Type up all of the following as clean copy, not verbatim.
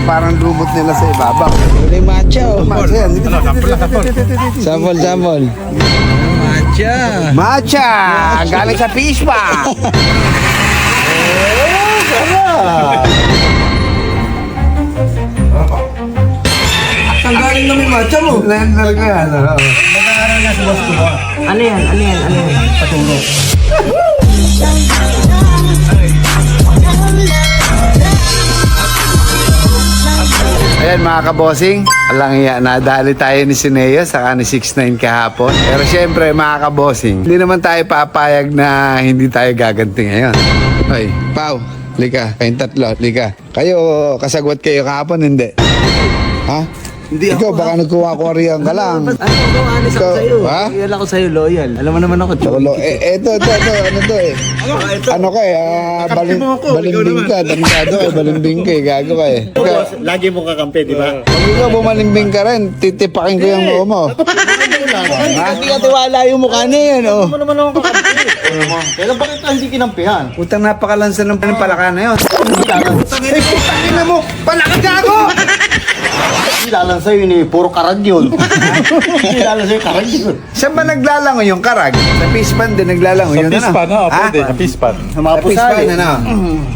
parang lumot nila sa ibabaw. Uli matcha oh. Matcha yan. Sample, sample. Matcha. Matcha! Galing sa fish pa! Ang galing naman yung matcha mo. Blender ka yan. Ano yan? Ano yan? Ano yan? Paturo. Ayan mga kabosing, alang iya, nadali tayo ni Sineo saka ni 6'9 kahapon. Pero syempre mga kabosing, hindi naman tayo papayag na hindi tayo gaganti ngayon. Hoy, Pau, lika, kayong tatlo, lika. Kayo, kasagwat kayo kahapon, hindi? Ha? Hindi Ikaw, baka nagkuha-kuha ka lang. Ano ako? Honest ako Ikaw, sa'yo. ha? Loyal ako sa'yo, loyal. Alam mo naman ako, Cholo, ito, ano to eh? Ano ka eh, balimbing ka, damdado ka, balimbing ka eh, gago ka eh. Lagi mo kakampi, di ba? Pag ikaw bumalimbing ka rin, titipakin ko yung noo mo. Hindi ka tiwala yung mukha na yan, oh. Ano naman ako kakampi? Kailan ba kita hindi kinampihan? Utang napakalansan ng palaka na yun. Putang ina mo, palaka gago! Kilalan sa'yo yun eh, puro karag yun. Kilalan sa'yo karag yun. Saan ba naglalango yung karag? Sa pispan din naglalango yun, ano? Pispan, oo, pwede. Sa pispan. Sa mga Sa pispan, pusali. ano?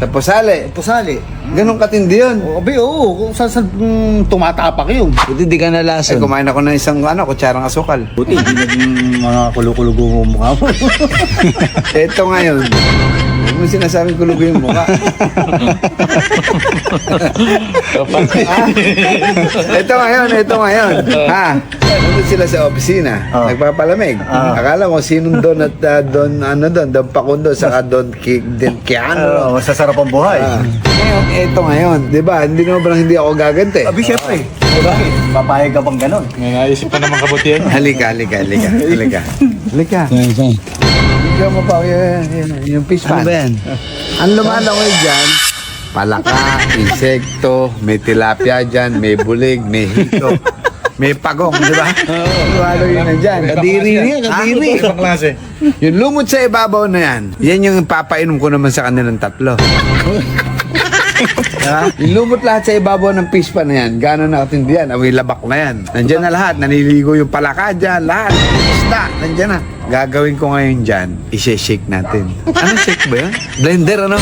Sa pusali. Pusali. Ganun katindi yun. Abi, oo. Kung saan tumatapak yun. Buti di ka Ay, nalason. kumain ako ng isang, kutsarang asukal. Buti, hindi naging mga kulukulugo mo mukha mo. Ito ngayon. Huwag mo sinasabing kulugo yung mukha. Ito ngayon. Ha? Nandun sila sa opisina. Oh. Nagpapalamig. Akala mo sinong Don at Don, Don Pakundo, saka Don Kiano. Masasarap ang buhay. Ngayon, ito ngayon. Diba? Hindi naman ba hindi ako gaganti? Abi, syempre. Bakit? Papayag ka bang ganon? May naisip pa naman kabutihan. Halika. Ikaw mo pa yung fish pan. Ano ba yan? Ang lumalangoy dyan, palaka, insekto, may tilapia dyan, may bulig, may hito, may pagong, di ba? Lumalo yun na dyan. Kadiri niya, kadiri. Ibang klase. Yung lumot sa ibabaw na yan, yan yung papainom ko naman sa kanilang tatlo. Ha? Yung lumot lahat sa ibabaw ng fish pan na yan, gano'n nakatindi yan, awi labak na yan. Nandyan na lahat, naniligo yung palaka dyan, lahat, isda, nandyan na. Gagawin ko ngayon dyan, i-shake natin. Ano shake ba yun? Blender, ano?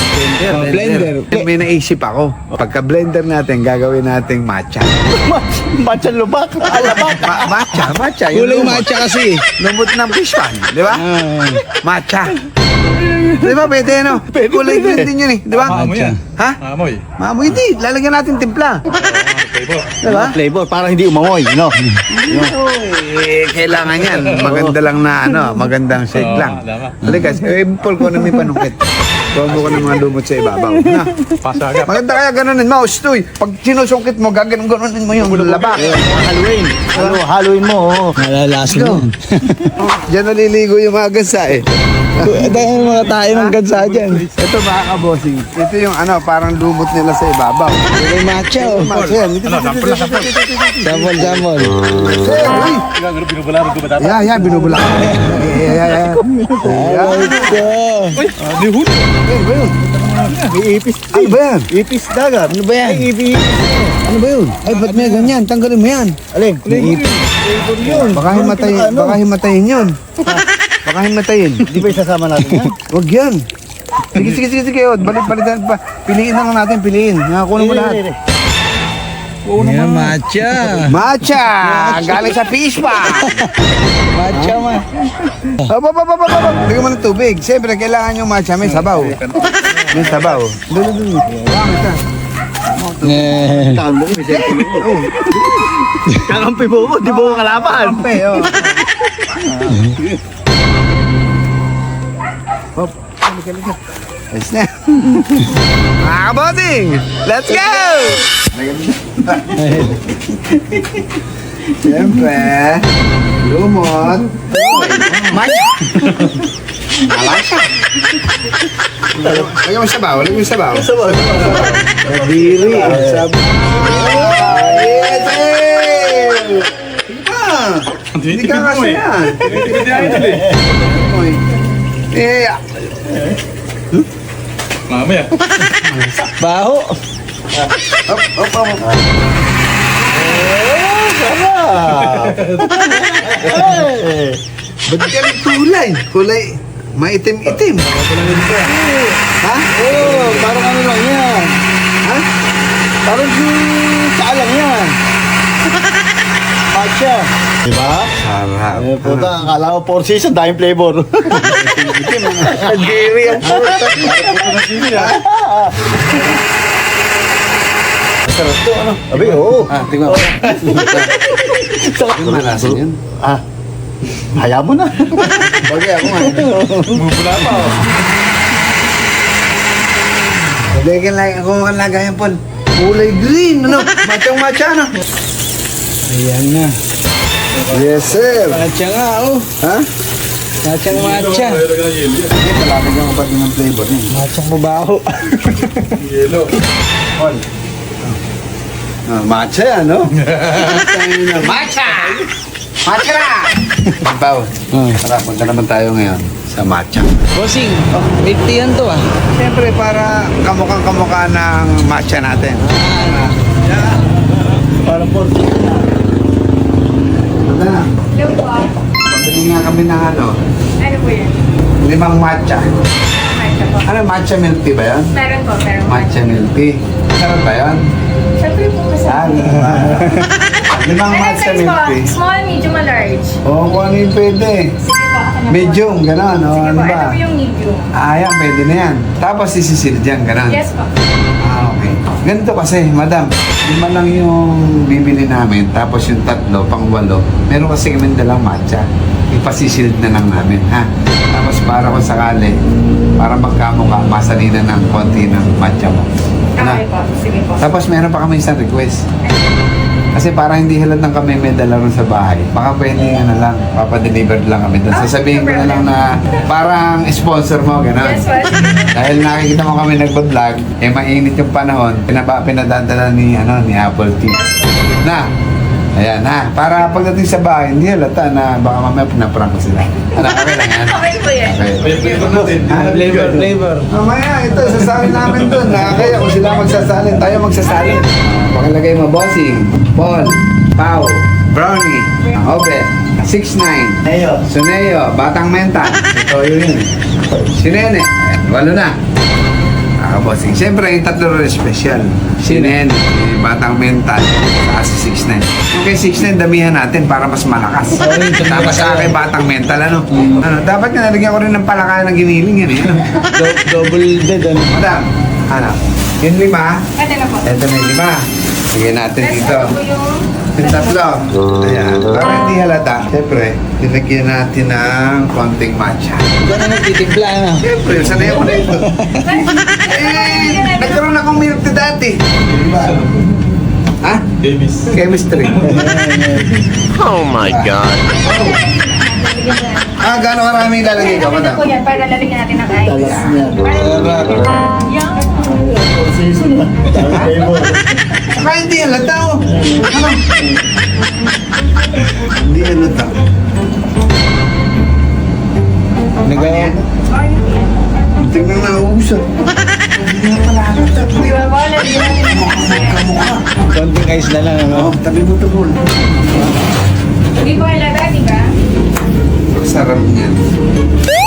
Blender. May naisip ako. Pagka blender natin, gagawin natin matcha. Matcha lubak. Alabak. Matcha. Kulay lumot. matcha kasi. Lumot ng fish pan, di ba? Matcha. Di ba, pwede, no? Kulay green din yun eh, di ba? Maamoy yan. Ha? Maamoy. Maamoy, hindi. Lalagyan natin timpla. Flavor. Di ba? Flavor, para hindi umamoy, no? Kailangan yan. Maganda lang na, magandang shake Oo, lang. tama. Halika, Paul ko na may panungkit. Tuwag ko ng mga lumot sa ibabaw. Na. Pasagat. Maganda kaya ganunin mo, Stoy. Pag sinusungkit mo, ganunin mo yung labak. Halloween. Halloween mo, oo. Nalalason Go. yun. Diyan naliligo yung mga gansa eh. Dahil mga tayo ng gansa dyan. Ito mga kabosing. Ito yung parang lumot nila sa ibabaw. Uli matcha oh. Matcha yan. Ano, sample na sample. Sample, sample. Uy! Binubularan ko ba dapat? Yeah, binubula. Yeah. Uy, di huli. May ipis. Ano ba yan? Ipis dagat. Ano ba yan? Ano ba yun? Ay, ba't may ganyan? Tanggalin mo yan. Alin? Flavor yun. Baka himatayin yun. Baka himatayin. Di ba isasama natin yan? Huwag yan. Sige. Balitan pa. Piliin na lang natin, piliin. Nakakuha mo lahat. Yan, matcha. Matcha! Galing sa fish pa! Matcha ma. Bigyan mo ng tubig. Siyempre, kailangan yung matcha. May sabaw. May sabaw. Doon. Eh. Tama mo, may sentiment mo. Kakampi mo mo, di mo kalaban. Kampe, Hop. Halika. Ayos na. Mga kaboting! Let's go! Siyempre, lumot. Matcha! Lagyan mo sabaw. Kadiri. Sabaw. Yes, Hindi ka kasi yan. Mamaya. Baho. Ba't ka kulay? Kulay, maitim-itim. Ha? Oo, parang ano lang yan. Ha? Parang tsaa lang yan. Matcha. Diba? Sarap. Eh, puta, akala ko 4 season, dahil flavor. Kadiri ang puta. Sarap to, ano? Abi, oo. Ah, tingnan mo. Yung malasan yun. Ah, hayaan mo na. Bagay ako nga. Bumubula pa oh. Bagay ako ang lagayan, Paul. Kulay green, ano? Matcha, ano? Ayan na. Yes, sir. Matcha nga, oh. Ha? Matcha matcha. Hindi, palapit yung kapag ng flavor niya. Matcha mabaho. Yelo. Paul. Ah, matcha yan, no? Matcha! Matcha na! Pao, tara, punta naman tayo ngayon sa matcha. Bossing, 50 yan to, ah. Siyempre, para kamukha ng matcha natin. Parang 40. Wala na. Hello po. Pabili nga kami ng ano, Ano po yun? 5 matcha. Matcha po. Ano, matcha milk tea ba yan? Meron po, meron po. Matcha milk tea. Sarap ba yan? Siyempre po Ah, kasama. 5 matcha size milk po? tea. Small, medium, or large? Oo, kung ano yung pwede. Sige po, ako na po. Medium, gano'n. O, Sige ano po, ba? ito po yung medium. Ah, yan, pwede na yan. Tapos isisil dyan, gano'n. Yes po. Ah, okay. Ganito kasi, madam, 5 lang yung bibili namin, tapos yung 3, pang 8, meron kasi kami dalang matcha. Ipasisilid na lang namin, ha? Tapos para kung sakali, para magkamukha, masalinan ng konti ng matcha mo. Ano? Okay po. Sige po. Tapos meron pa kami isang request. Kasi para hindi halatang kami may dala ron sa bahay, baka pwede ano lang, papadeliver lang kami doon. Sasabihin ko na lang na parang sponsor mo, gano'n. Yes po. Dahil nakikita mo kami nagpa-vlog, eh mainit yung panahon, pinadadala ni Apple Tea. Na, ayan ha, para pagdating sa bahay, hindi halata na baka mamaya pinaprank ko sila. Ano, okay lang yan? Okay po yan. Okay. Flavor. Mamaya, ito, sasalin namin doon. Nakakaya kung sila magsasalin, tayo magsasalin. Pakilagay mo, Bossing, Paul, Pao, Brownie, Obet, 6'9", Ayo. Suneo, Batang Mental. Ito yun. Si Nene, 8 na. Bossing. Siyempre, yung 3 rin special. Si Nene, si Batang Mental, saka si 6'9". Yung kay 6'9", damihan natin para mas malakas. Tapos sa akin, Batang Mental, ano? Dapat nga, nalagyan ko rin ng palakayan ng giniling yan, eh. Double dead, ano? Madam, ano? Yung 5, Ito na po. ito na yung 5. Bigyan natin Next, dito. ano po yung... Yung 3. Ayan. Para hindi halata, siyempre, dinagyan natin ng konting matcha. Ikaw na nagtitimpla, ano? Siyempre, sanay ako na ito. Nagkaroon akong milk tea dati. Ha? Davis. Chemistry. Oh my God. Ah, gano'ng karaming lalagay ka, Ito madam? po yan, para lalagyan natin ng ice. Talas niya. Yung... 4 season, ah. Dahil flavor. Saka hindi halata, oh. Ano? Hindi halata. Nagawa. Tignan na uusap. Di ba po, lalagyan natin ng ice. Konting ice na lang, ano? Oh, tabi mo ito, Paul. Hindi po halata, di ba? Sarap niyan.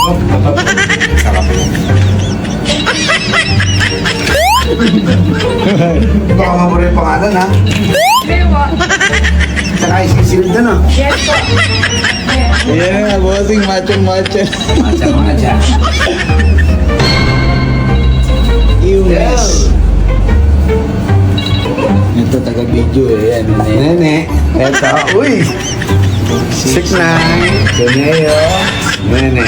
Oh, sarap. Baka mamura yung pangalan, ha? Pero po. Saka isisilid na, no? Yes po. Ayan. Ayan nga, bossing, matcha. Matcha. Yes. Ito, taga-video, eh. Yan, yan. Nene, eto, uy! 6'9", Suneo, Nene.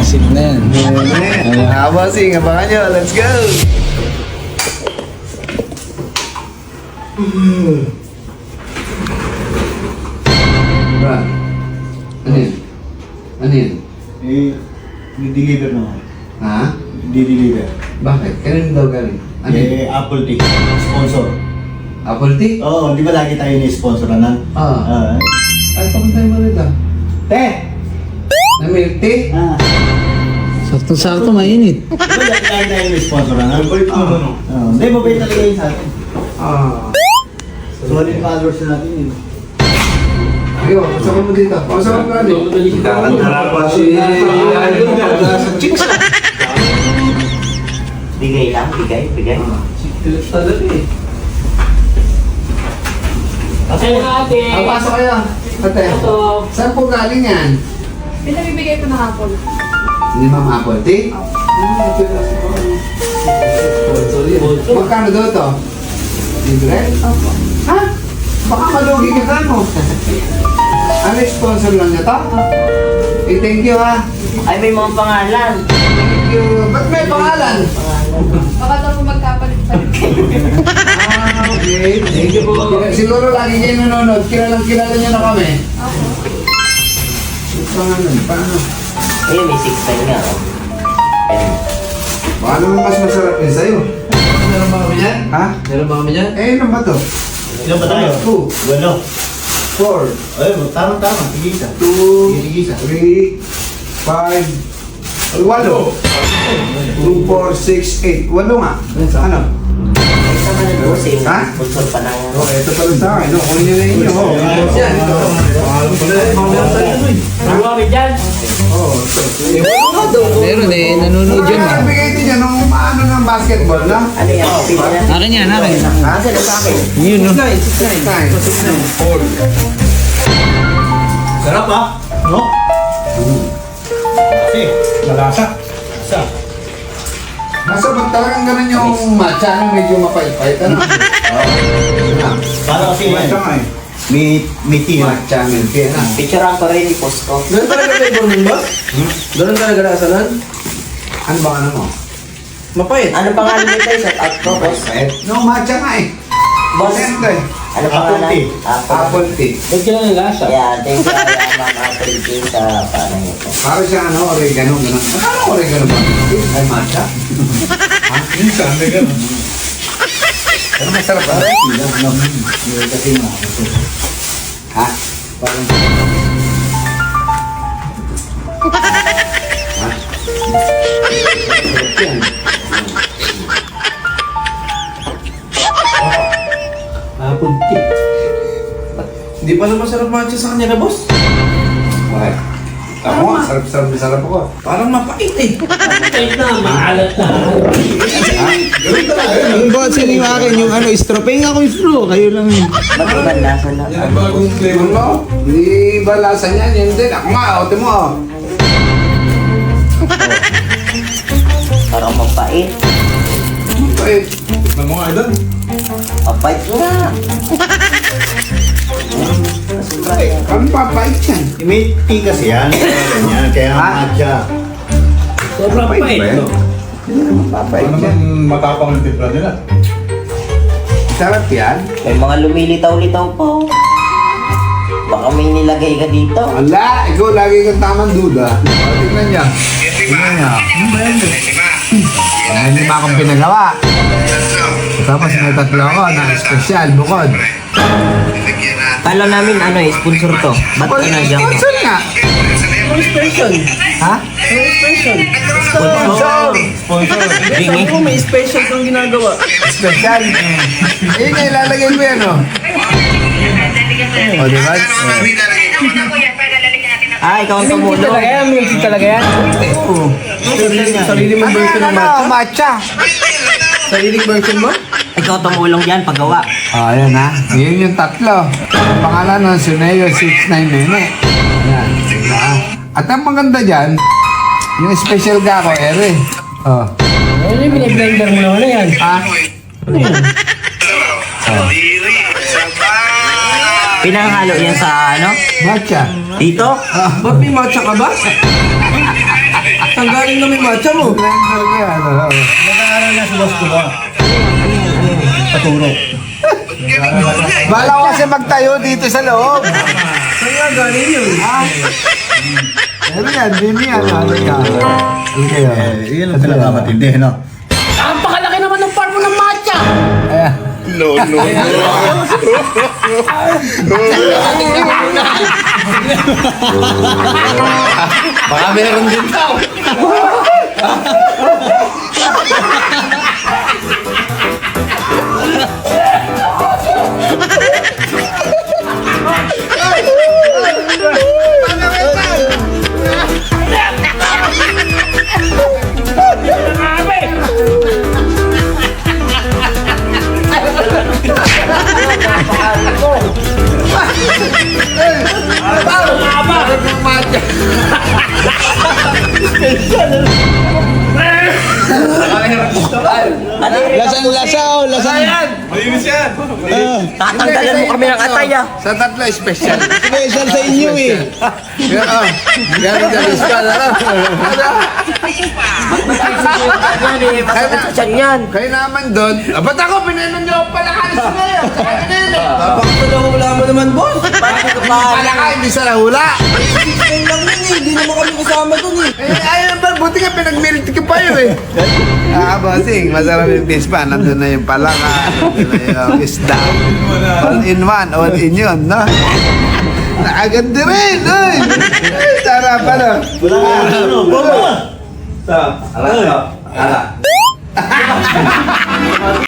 Sig na yan. Nene, Bossing, abangan nyo, let's go! Bra, ano yun? Ano yun? Eh, di-deliver naman. Ha? Di-deliver. Bakit? Kanino daw galing? Ano yun? Eh, Apple Tea. Sponsor. Apple tea? Oo, di ba lagi tayo ni-sponsoranan? Ah. Ay, pakuntay mo rin Te! Na milk tea? Ah. Sakto-sakto, mainit. Diba dati tayo may sponsor na nga? Hindi, mabait talaga yun sa atin. Solid followers na natin yun. Ayun, kasama mo dito. Kasama mo dito. Harapan si... Bigay lang, bigay. Ang pasok kayo. Ate, saan po galing yan? Pinabibigay ko na hapon. Ni Ma'am Apple Tea? Magkano daw to? Libre? Opo. Ha? Baka malugi ka ka mo. Ano sponsor lang niya to? Eh, thank you ha. Ay, may mga pangalan. Thank you. Ba't may pangalan? Baka daw po magkapalit-palit. Okay. Thank you po. Siguro lagi kayo nanonood. Kilala niyo na kami. Opo. Pangalan, paano? Ayun, may 6 nga, oh. Ayun. Baka naman mas masarap yun sa'yo. Meron ba kami yan? Ha? Meron ba kami yan? Eh, ano ba to? Ilan ba tayo? 2, Walo. 4, Ayun, tama. Tigisa. 2, 3, 5, 8. 2, 4, 6, 8. 8 nga. Ano? Ay, sama na po sa Ha? sponsor pa ng... Oh, ito pala sa akin. No? Kunin nyo na inyo. Oh. Yan, ito. Oh, Meron eh, nanonood yun eh. bigay din yan nung ano ng basketball, no? Ano yan? Pili na. Akin yan, akin. Asa na sa akin? Yun, no? Sarap ha? No? Kasi, malasa. Nasa ba't talagang ganun yung matcha na medyo mapait-pait, ano? Para kasi yan. Matcha nga eh. May tea. Matcha milk yan, ah. Picturean ko rin, i-post ko. Ganun talaga flavor mo ba? Ganun talaga nakasalan? Ano ba ano mo? Mapait. Ano pangalan nito? Shout out ko, boss. Pait? No, matcha nga eh. Boss, Siyempre. ano pangalan? tea. Apple tea. Ba't yun ang lasa? Yeah, thank you, Ma'am Apple Tea sa paano nito. Para siya ano, oregano, gano'n. Ano oregano ba? Ay, matcha? Ha? Minsan, may gano'n. Pero masarap ba? Ha? Parang... Ha? Sarap yan. Punti. Hindi pa naman sarap matcha sa kanya na, boss. Bakit? Tama nga, sarap ako. Parang mapait eh. Yung bot sila yung akin, yung ano, straw. Pahinga ko yung straw, kayo lang yun. Ba't ibang lasa na? Yan ang bagong flavor. Ano? Hindi ba lasa niyan? Yan din. Ako nga, ote mo. Oh. Parang mapait. Wait. Tikman mo nga idol. Mapait nga. Ang papait yan. May tea kasi yan. Ganyan, kaya matcha. Sobrang Papait ba yan? Hindi naman papait Ano yan. naman matapang yung timpla nila? Sarap yan. May mga lumilitaw-litaw po. Baka may nilagay ka dito. Wala, ikaw lagi kang tamang duda. O, tingnan niya. Tingnan niya. May 5 akong pinagawa. Tapos may 3 ako na espesyal, bukod. Kala namin ano eh, sponsor to. Ba't ka nandiyan ka? Sponsor nga. Ha? Sponsor! Bingi. Ako may special kang ginagawa. Special. Ayun nga, ilalagay ko yan, oh. O, diba? Ah, ikaw ang tumulo. Milky talaga yan. Oo. Sarili mong Ano version yan, ng ano? matcha. Matcha. Sariling version mo? Ikaw tumulong dyan paggawa. Oh, ayan ha. Yun yung 3. Ang pangalan ng Suneo 69 Nene. Yan. Diba? At ang maganda dyan, yung special gako, ere. Oh. Ano yung biniblender mo naman na yan? Ha? Pinanghalo yan sa ano? Matcha. Dito? Ba't may matcha ka ba? Saan galing na may matcha mo? Blender ko yan. Oh. Nag-aaral na si Boss Kuba. Paturo. Bala ko kasi magtayo dito sa loob. Saan nga galing yun? Ano yan? Dini yan. Ano yan? Ano kayo? Yun ang pinakamatindi, no? Ang pakalaki naman ng farm mo ng matcha! Ayan. Baka meron din tao. Lasang-lasa, lasang. Malinis yan. Tatanggalan mo kami ng atay ah. Sa tatlo, special. Special sa inyo eh. Oo. Galing sa special. Masakit yan. Kayo naman doon. Ba't ako? Pinanon niyo ako palakalis na yun. Bakit wala mo naman, boss? Paano ka pa? Palaka, hindi sa nahula. Ayun lang yun eh. Hindi naman kami kasama dun eh. Ayun naman, buti nga pinag-milk ka pa yun eh. Bossing, masarap yung fish pan. Nandun na yung palaka, nandun na yung isda. All in one, all in yun, no? Nakaganda rin, ay! Ay, sarap, ano? Ala.